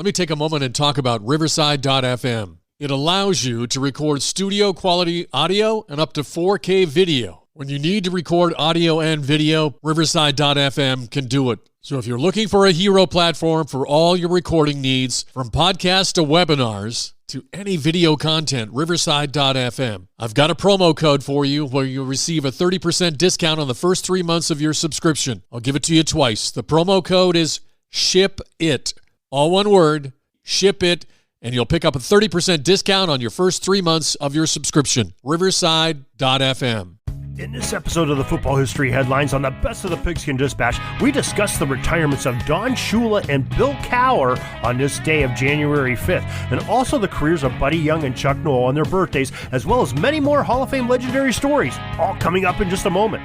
let me take a moment and talk about Riverside.fm. It allows you to record studio quality audio and up to 4K video. When you need to record audio and video, Riverside.fm can do it. So if you're looking for a hero platform for all your recording needs, from podcasts to webinars to any video content, Riverside.fm. I've got a promo code for you where you'll receive a 30% discount on the first 3 months of your subscription. I'll give it to you twice. The promo code is SHIPIT. All one word, SHIPIT, and you'll pick up a 30% discount on your first 3 months of your subscription. Riverside.fm. In this episode of the Football History Headlines on the Best of the Pigskin Dispatch, we discuss the retirements of Don Shula and Bill Cowher on this day of January 5th, and also the careers of Buddy Young and Chuck Noll on their birthdays, as well as many more Hall of Fame legendary stories, all coming up in just a moment.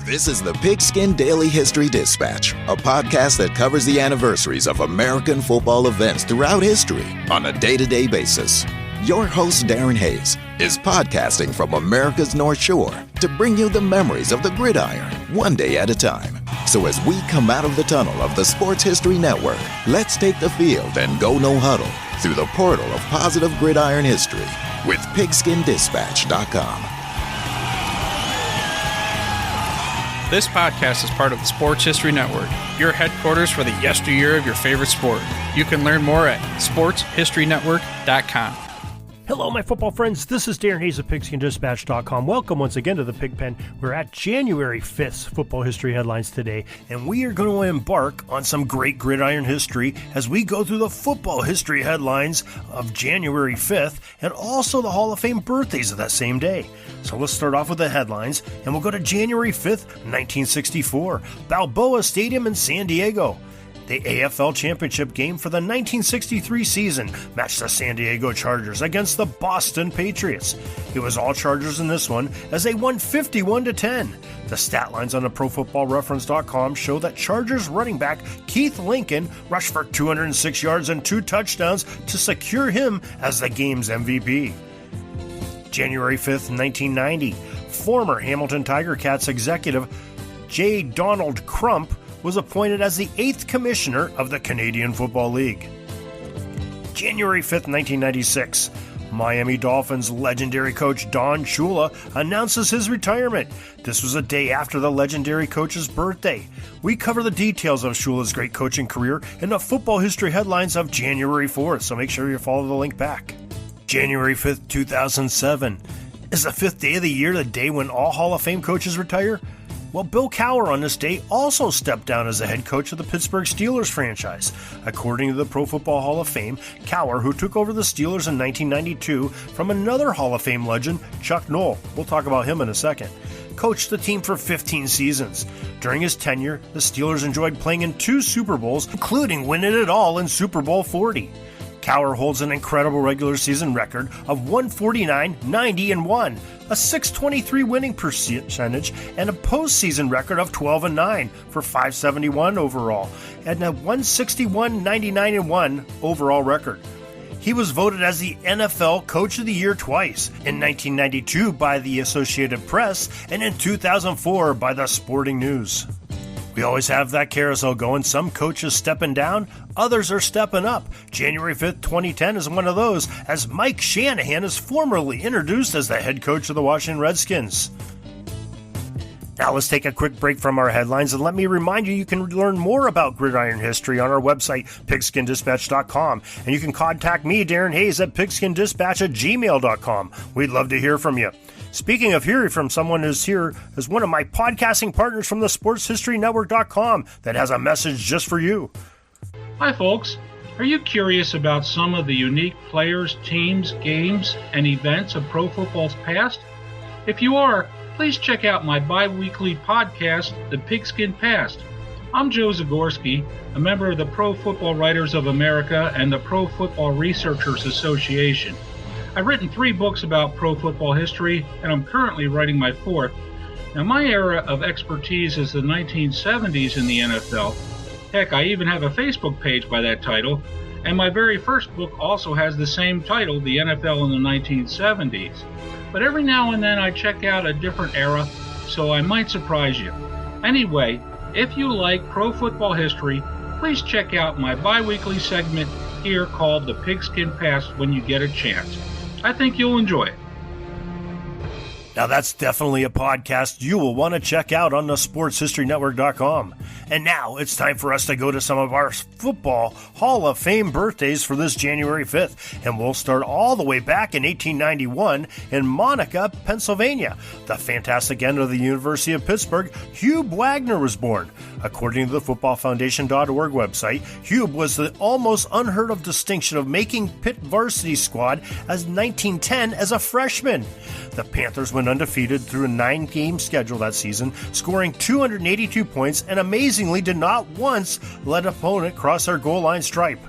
This is the Pigskin Daily History Dispatch, a podcast that covers the anniversaries of American football events throughout history on a day-to-day basis. Your host, Darren Hayes, is podcasting from America's North Shore to bring you the memories of the gridiron, one day at a time. So as we come out of the tunnel of the Sports History Network, let's take the field and go no huddle through the portal of positive gridiron history with PigskinDispatch.com. This podcast is part of the Sports History Network, your headquarters for the yesteryear of your favorite sport. You can learn more at sportshistorynetwork.com. Hello, my football friends. This is Darren Hayes of PigskinDispatch.com. Welcome once again to the Pigpen. We're at January 5th Football History Headlines today, and we are going to embark on some great gridiron history as we go through the Football History Headlines of January 5th and also the Hall of Fame birthdays of that same day. So let's start off with the headlines, and we'll go to January 5th, 1964, Balboa Stadium in San Diego. The AFL Championship game for the 1963 season matched the San Diego Chargers against the Boston Patriots. It was all Chargers in this one as they won 51-10. The stat lines on the ProFootballReference.com show that Chargers running back Keith Lincoln rushed for 206 yards and 2 touchdowns to secure him as the game's MVP. January 5th, 1990, former Hamilton Tiger Cats executive J. Donald Crump was appointed as the 8th commissioner of the Canadian Football League. January 5th, 1996, Miami Dolphins legendary coach Don Shula announces his retirement. This was a day after the legendary coach's birthday. We cover the details of Shula's great coaching career in the Football History Headlines of January 4th, so make sure you follow the link back. January 5th, 2007. Is the 5th day of the year the day when all Hall of Fame coaches retire? Well, Bill Cowher on this day also stepped down as the head coach of the Pittsburgh Steelers franchise. According to the Pro Football Hall of Fame, Cowher, who took over the Steelers in 1992 from another Hall of Fame legend, Chuck Noll, we'll talk about him in a second, coached the team for 15 seasons. During his tenure, the Steelers enjoyed playing in 2 Super Bowls, including winning it all in Super Bowl 40. Cowher holds an incredible regular season record of 149, 90, and 1, a .623 winning percentage, and a postseason record of 12-9 for 571 overall, and a 161, 99, and 1 overall record. He was voted as the NFL Coach of the Year twice, in 1992 by the Associated Press and in 2004 by the Sporting News. We always have that carousel going. Some coaches stepping down, others are stepping up. January 5th, 2010 is one of those, as Mike Shanahan is formally introduced as the head coach of the Washington Redskins. Now let's take a quick break from our headlines, and let me remind you, you can learn more about gridiron history on our website, PigskinDispatch.com, and you can contact me, Darren Hayes, at PigskinDispatch@gmail.com. We'd love to hear from you. Speaking of hearing from someone who's here is one of my podcasting partners from the SportsHistoryNetwork.com that has a message just for you. Hi folks, are you curious about some of the unique players, teams, games, and events of pro football's past? If you are, please check out my bi-weekly podcast, The Pigskin Past. I'm Joe Zagorski, a member of the Pro Football Writers of America and the Pro Football Researchers Association. I've written 3 books about pro football history, and I'm currently writing my 4th. Now, my era of expertise is the 1970s in the NFL. Heck, I even have a Facebook page by that title, and my very first book also has the same title, The NFL in the 1970s. But every now and then I check out a different era, so I might surprise you. Anyway, if you like pro football history, please check out my bi-weekly segment, here called The Pigskin Pass when you get a chance. I think you'll enjoy it. Now that's definitely a podcast you will want to check out on the sportshistorynetwork.com. And now it's time for us to go to some of our football Hall of Fame birthdays for this January 5th. And we'll start all the way back in 1891 in Monica, Pennsylvania. The fantastic end of the University of Pittsburgh, Hugh Wagner was born. According to the footballfoundation.org website, Hugh was the almost unheard of distinction of making Pitt varsity squad as 1910 as a freshman. The Panthers went undefeated through a 9-game schedule that season, scoring 282 points and amazingly did not once let an opponent cross their goal line stripe.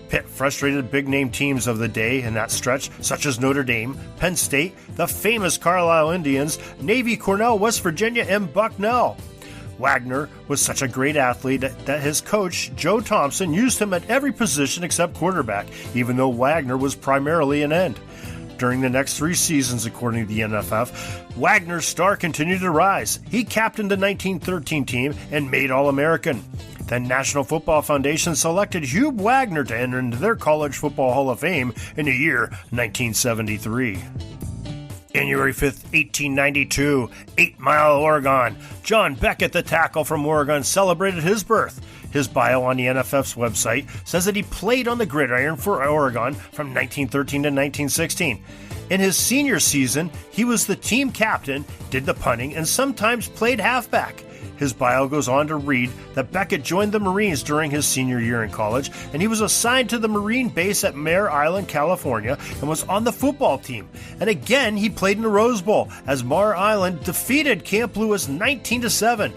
Pitt frustrated big-name teams of the day in that stretch, such as Notre Dame, Penn State, the famous Carlisle Indians, Navy, Cornell, West Virginia, and Bucknell. Wagner was such a great athlete that his coach, Joe Thompson, used him at every position except quarterback, even though Wagner was primarily an end. During the next 3 seasons, according to the NFF, Wagner's star continued to rise. He captained the 1913 team and made All-American. The National Football Foundation selected Hugh Wagner to enter into their College Football Hall of Fame in the year 1973. January 5th, 1892, 8 Mile, Oregon. John Beckett, the tackle from Oregon, celebrated his birth. His bio on the NFF's website says that he played on the gridiron for Oregon from 1913 to 1916. In his senior season, he was the team captain, did the punting, and sometimes played halfback. His bio goes on to read that Beckett joined the Marines during his senior year in college, and he was assigned to the Marine base at Mare Island, California, and was on the football team. And again, he played in the Rose Bowl, as Mare Island defeated Camp Lewis 19-7.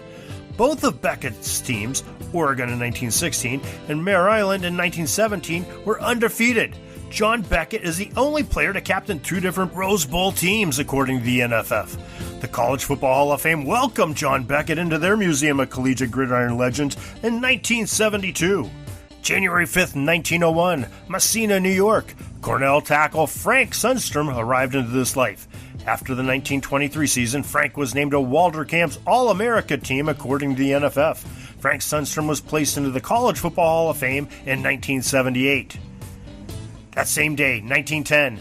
Both of Beckett's teams, Oregon in 1916 and Mare Island in 1917, were undefeated. John Beckett is the only player to captain 2 different Rose Bowl teams, according to the NFF. The College Football Hall of Fame welcomed John Beckett into their Museum of Collegiate Gridiron Legends in 1972. January 5th, 1901, Messina, New York. Cornell tackle Frank Sundstrom arrived into this life. After the 1923 season, Frank was named to Walter Camp's All-America team, according to the NFF. Frank Sundstrom was placed into the College Football Hall of Fame in 1978. That same day, 1910,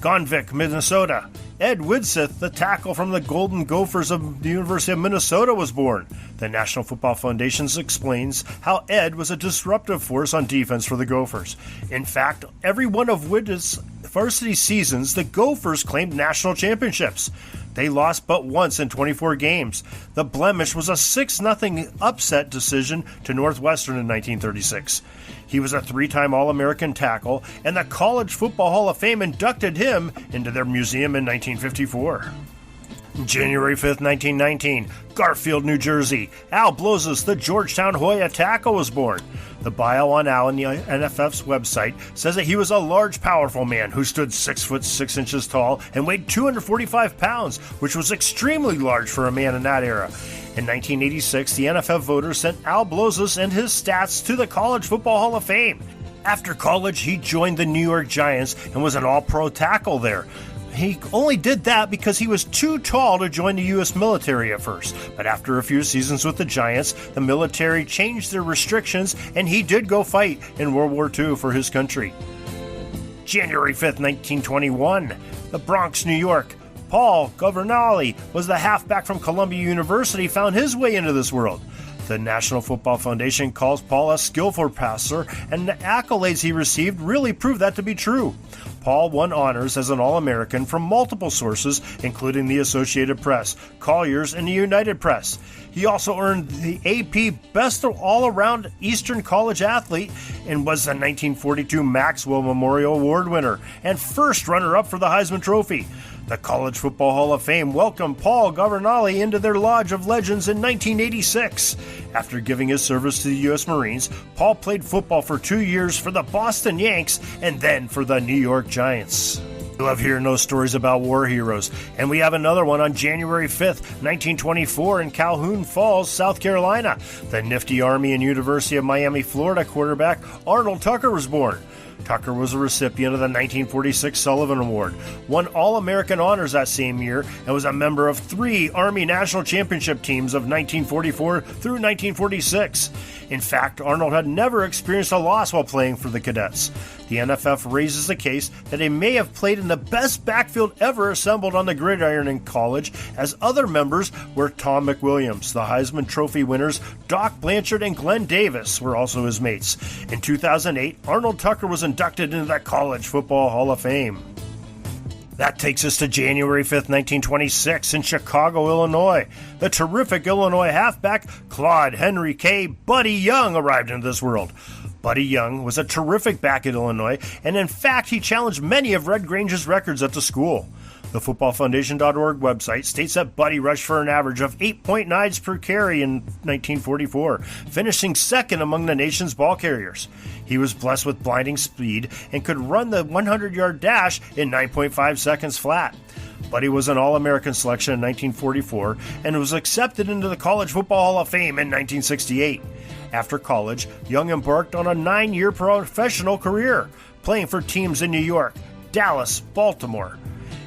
Gonvick, Minnesota. Ed Widseth, the tackle from the Golden Gophers of the University of Minnesota, was born. The National Football Foundation explains how Ed was a disruptive force on defense for the Gophers. In fact, every one of Widseth's varsity seasons, the Gophers claimed national championships. They lost but once in 24 games. The blemish was a 6-0 upset decision to Northwestern in 1936. He was a 3-time All-American tackle, and the College Football Hall of Fame inducted him into their museum in 1954. January 5th, 1919, Garfield, New Jersey. Al Blozis, the Georgetown Hoya tackle, was born. The bio on Al on the NFF's website says that he was a large, powerful man who stood 6 foot 6 inches tall and weighed 245 pounds, which was extremely large for a man in that era. In 1986, the NFF voters sent Al Blozis and his stats to the College Football Hall of Fame. After college, he joined the New York Giants and was an all-pro tackle there. He only did that because he was too tall to join the U.S. military at first. But after a few seasons with the Giants, the military changed their restrictions, and he did go fight in World War II for his country. January 5th, 1921, the Bronx, New York. Paul Governale was the halfback from Columbia University, found his way into this world. The National Football Foundation calls Paul a skillful passer, and the accolades he received really prove that to be true. Paul won honors as an All-American from multiple sources, including the Associated Press, Collier's, and the United Press. He also earned the AP Best All-Around Eastern College Athlete and was the 1942 Maxwell Memorial Award winner and first runner-up for the Heisman Trophy. The College Football Hall of Fame welcomed Paul Governale into their Lodge of Legends in 1986. After giving his service to the U.S. Marines, Paul played football for 2 years for the Boston Yanks and then for the New York Giants. We love hearing those stories about war heroes, and we have another one on January 5th, 1924 in Calhoun Falls, South Carolina. The nifty Army and University of Miami, Florida quarterback Arnold Tucker was born. Tucker was a recipient of the 1946 Sullivan Award, won All-American honors that same year, and was a member of 3 Army National Championship teams of 1944 through 1946. In fact, Arnold had never experienced a loss while playing for the Cadets. The NFF raises the case that he may have played in the best backfield ever assembled on the gridiron in college, as other members were Tom McWilliams. The Heisman Trophy winners Doc Blanchard and Glenn Davis were also his mates. In 2008, Arnold Tucker was inducted into the College Football Hall of Fame. That takes us to January 5th, 1926 in Chicago, Illinois. The terrific Illinois halfback Claude Henry K. Buddy Young arrived into this world. Buddy Young was a terrific back at Illinois, and in fact he challenged many of Red Grange's records at the school. The footballfoundation.org website states that Buddy rushed for an average of 8.9 per carry in 1944, finishing second among the nation's ball carriers. He was blessed with blinding speed and could run the 100-yard dash in 9.5 seconds flat. Buddy was an All-American selection in 1944 and was accepted into the College Football Hall of Fame in 1968. After college, Young embarked on a 9-year professional career, playing for teams in New York, Dallas, Baltimore.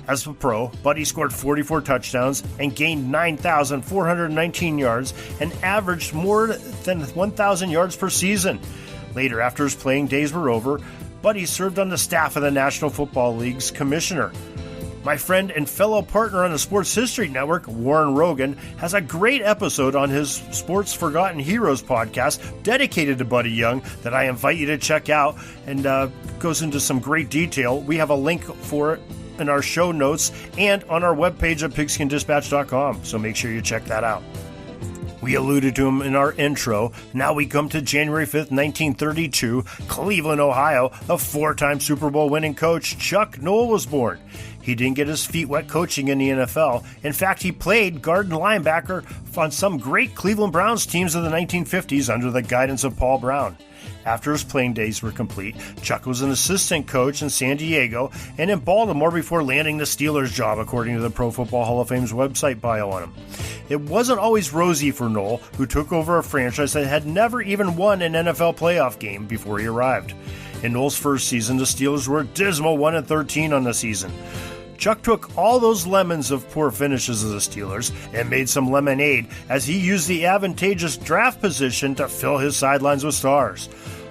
As a pro, Buddy scored 44 touchdowns and gained 9,419 yards and averaged more than 1,000 yards per season. Later, after his playing days were over, Buddy served on the staff of the National Football League's commissioner. My friend and fellow partner on the Sports History Network, Warren Rogan, has a great episode on his Sports Forgotten Heroes podcast dedicated to Buddy Young that I invite you to check out, and goes into some great detail. We have a link for it in our show notes and on our webpage at pigskindispatch.com, so make sure you check that out. We alluded to him in our intro. Now we come to January 5th, 1932, Cleveland, Ohio. The 4-time Super Bowl winning coach Chuck Noll was born. He didn't get his feet wet coaching in the NFL. In fact, he played guard and linebacker on some great Cleveland Browns teams of the 1950s under the guidance of Paul Brown. After his playing days were complete, Chuck was an assistant coach in San Diego and in Baltimore before landing the Steelers job, according to the Pro Football Hall of Fame's website bio on him. It wasn't always rosy for Noll, who took over a franchise that had never even won an NFL playoff game before he arrived. In Noll's first season, the Steelers were a dismal 1-13 on the season. Chuck took all those lemons of poor finishes of the Steelers and made some lemonade as he used the advantageous draft position to fill his sidelines with stars.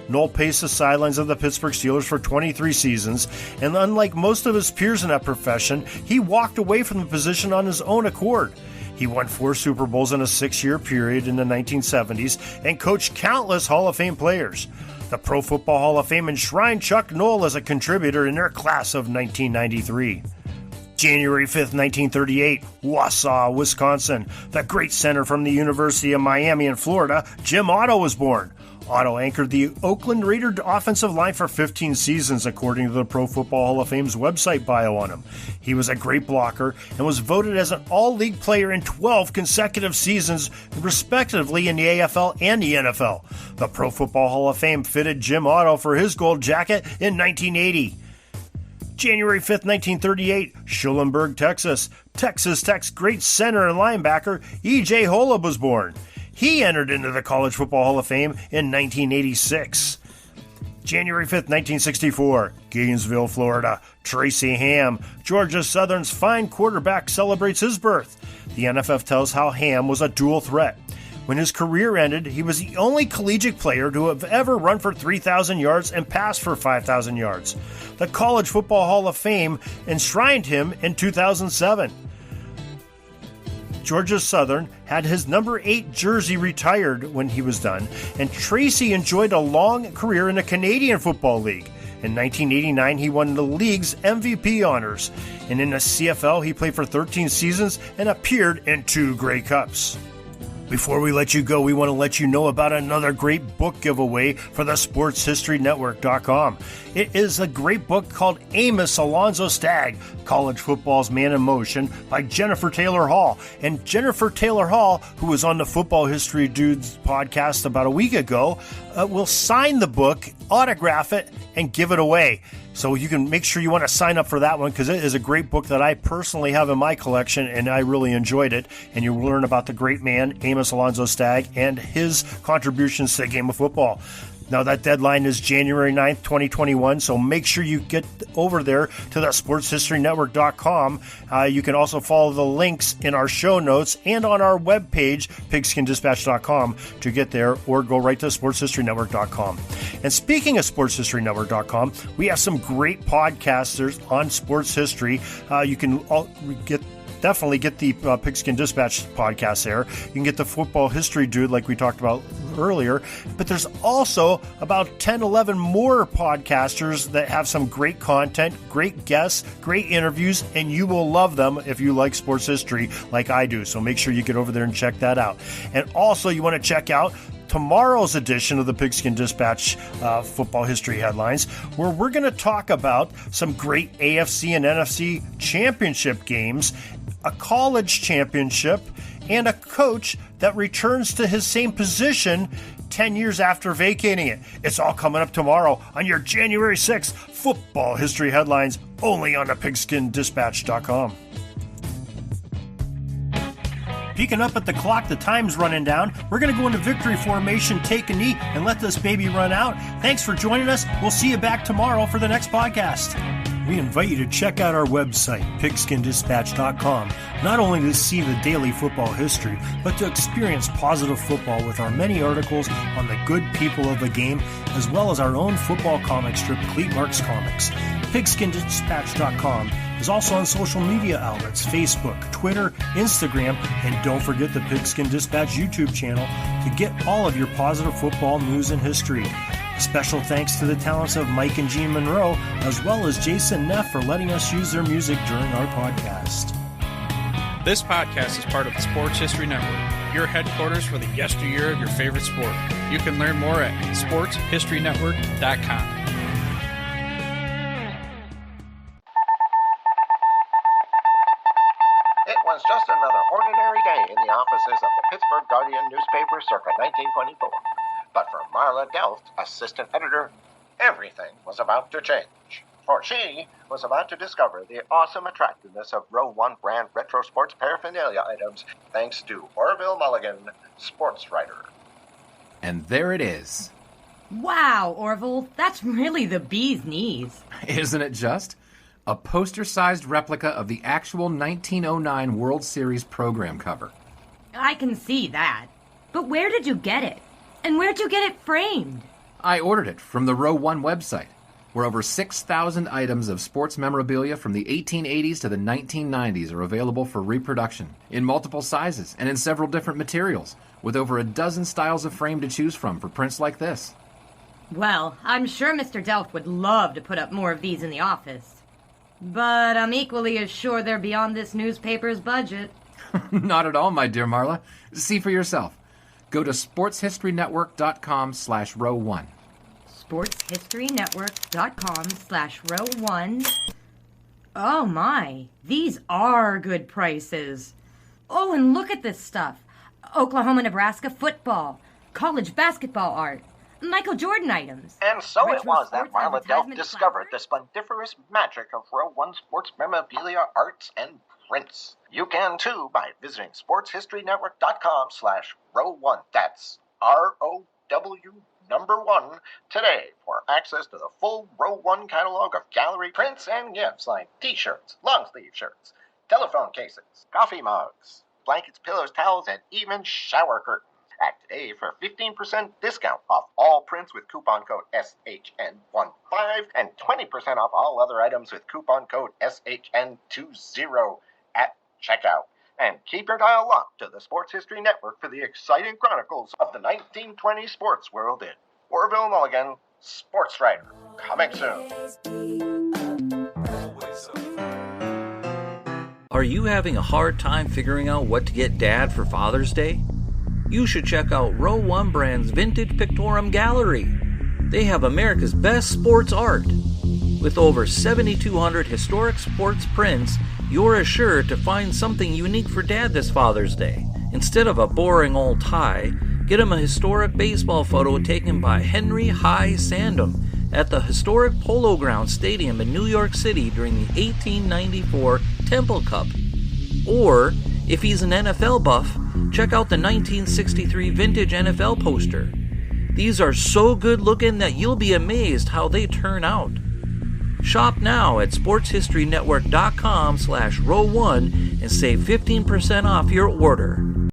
Noll paced the sidelines of the Pittsburgh Steelers for 23 seasons, and unlike most of his peers in that profession, he walked away from the position on his own accord. He won 4 Super Bowls in a 6-year period in the 1970s and coached countless Hall of Fame players. The Pro Football Hall of Fame enshrined Chuck Noll as a contributor in their class of 1993. January 5th, 1938, Wausau, Wisconsin. The great center from the University of Miami in Florida, Jim Otto, was born. Otto anchored the Oakland Raider offensive line for 15 seasons, according to the Pro Football Hall of Fame's website bio on him. He was a great blocker and was voted as an all-league player in 12 consecutive seasons, respectively in the AFL and the NFL. The Pro Football Hall of Fame fitted Jim Otto for his gold jacket in 1980. January 5th, 1938, Schulenburg, Texas. Texas Tech's great center and linebacker, E.J. Holub, was born. He entered into the College Football Hall of Fame in 1986. January 5th, 1964, Gainesville, Florida. Tracy Ham, Georgia Southern's fine quarterback, celebrates his birth. The NFF tells how Ham was a dual threat. When his career ended, he was the only collegiate player to have ever run for 3,000 yards and passed for 5,000 yards. The College Football Hall of Fame enshrined him in 2007. Georgia Southern had his number 8 jersey retired when he was done, and Tracy enjoyed a long career in the Canadian Football League. In 1989, he won the league's MVP honors, and in the CFL, he played for 13 seasons and appeared in 2 Grey Cups. Before we let you go, we want to let you know about another great book giveaway for the SportsHistoryNetwork.com. It is a great book called Amos Alonzo Stagg, College Football's Man in Motion, by Jennifer Taylor Hall. And Jennifer Taylor Hall, who was on the Football History Dudes podcast about a week ago, will sign the book, autograph it, and give it away. So you can make sure you want to sign up for that one, because it is a great book that I personally have in my collection, and I really enjoyed it. And you'll learn about the great man, Amos Alonzo Stagg, and his contributions to the game of football. Now, that deadline is January 9th, 2021, so make sure you get over there to the sportshistorynetwork.com. You can also follow the links in our show notes and on our webpage, pigskindispatch.com, to get there, or go right to sportshistorynetwork.com. And speaking of sportshistorynetwork.com, we have some great podcasters on sports history. You can definitely get the Pigskin Dispatch podcast there. You can get the Football History Dude like we talked about earlier. But there's also about 10, 11 more podcasters that have some great content, great guests, great interviews, and you will love them if you like sports history like I do. So make sure you get over there and check that out. And also you want to check out tomorrow's edition of the Pigskin Dispatch Football History Headlines, where we're going to talk about some great AFC and NFC championship games, a college championship, and a coach that returns to his same position 10 years after vacating it. It's all coming up tomorrow on your January 6th Football History Headlines, only on the pigskindispatch.com. Peeking up at the clock, the time's running down. We're going to go into victory formation, take a knee, and let this baby run out. Thanks for joining us. We'll see you back tomorrow for the next podcast. We invite you to check out our website, pigskindispatch.com, not only to see the daily football history, but to experience positive football with our many articles on the good people of the game, as well as our own football comic strip, Cleat Marks Comics. Pigskindispatch.com is also on social media outlets, Facebook, Twitter, Instagram, and don't forget the Pigskin Dispatch YouTube channel to get all of your positive football news and history. Special thanks to the talents of Mike and Jean Monroe, as well as Jason Neff for letting us use their music during our podcast. This podcast is part of the Sports History Network, your headquarters for the yesteryear of your favorite sport. You can learn more at sportshistorynetwork.com. It was just another ordinary day in the offices of the Pittsburgh Guardian newspaper circa 1924. But for Marla Delft, assistant editor, everything was about to change. For she was about to discover the awesome attractiveness of Row 1 brand retro sports paraphernalia items thanks to Orville Mulligan, sports writer. And there it is. Wow, Orville, that's really the bee's knees. Isn't it just? A poster-sized replica of the actual 1909 World Series program cover. I can see that. But where did you get it? And where'd you get it framed? I ordered it from the Row 1 website, where over 6,000 items of sports memorabilia from the 1880s to the 1990s are available for reproduction, in multiple sizes and in several different materials, with over a dozen styles of frame to choose from for prints like this. Well, I'm sure Mr. Delft would love to put up more of these in the office. But I'm equally as sure they're beyond this newspaper's budget. Not at all, my dear Marla. See for yourself. Go to sportshistorynetwork.com/row1. sportshistorynetwork.com/row1. Oh my, these are good prices. Oh, and look at this stuff. Oklahoma-Nebraska football, college basketball art, Michael Jordan items. And so retro it was that sports Marla Delft advertisement discovered the placards. splendiferous magic of Row 1 sports memorabilia, arts, and prints. You can too by visiting sportshistorynetwork.com/row1. That's ROW1 today for access to the full Row 1 catalog of gallery prints and gifts like t-shirts, long-sleeve shirts, telephone cases, coffee mugs, blankets, pillows, towels, and even shower curtains. Act today for 15% discount off all prints with coupon code SHN15 and 20% off all other items with coupon code SHN20 at checkout. And keep your dial locked to the Sports History Network for the exciting chronicles of the 1920 sports world in Orville Mulligan, sports writer. Coming soon. Are you having a hard time figuring out what to get Dad for Father's Day? You should check out Row 1 Brand's Vintage Pictorum Gallery. They have America's best sports art. With over 7,200 historic sports prints, you're assured to find something unique for Dad this Father's Day. Instead of a boring old tie, get him a historic baseball photo taken by Henry High Sandom at the historic Polo Grounds Stadium in New York City during the 1894 Temple Cup. Or, if he's an NFL buff, check out the 1963 vintage NFL poster. These are so good looking that you'll be amazed how they turn out. Shop now at sportshistorynetwork.com/row1 and save 15% off your order.